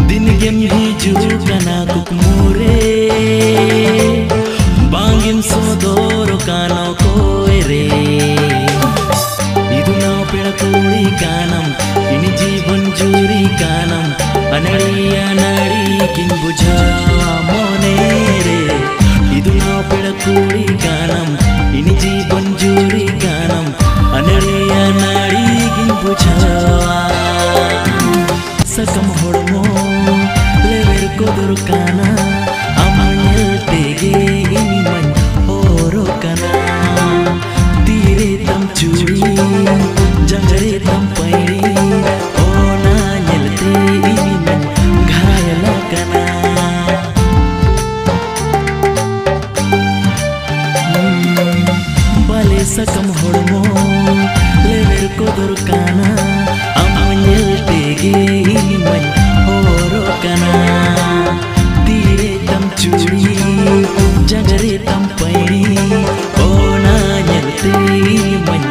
दिन gem hiju kana kukmure bangin sodoro kana koere idu na peda kuli kanam ini jeevan juri kanam analiya nadi kin bujha monere idu na peda kuli kanam ini jeevan juri kanam analiya nadi kin bujha sakam hormo lever kodur kana amanyel tege ini man horo kana tire tam churi janjare tam pairi ona nyelte ini man ghayala kana bale sakam hormo lever kodur kana amanyel tege ini man horo kana tire tam churi janjare tam pairi ona nyelte ini man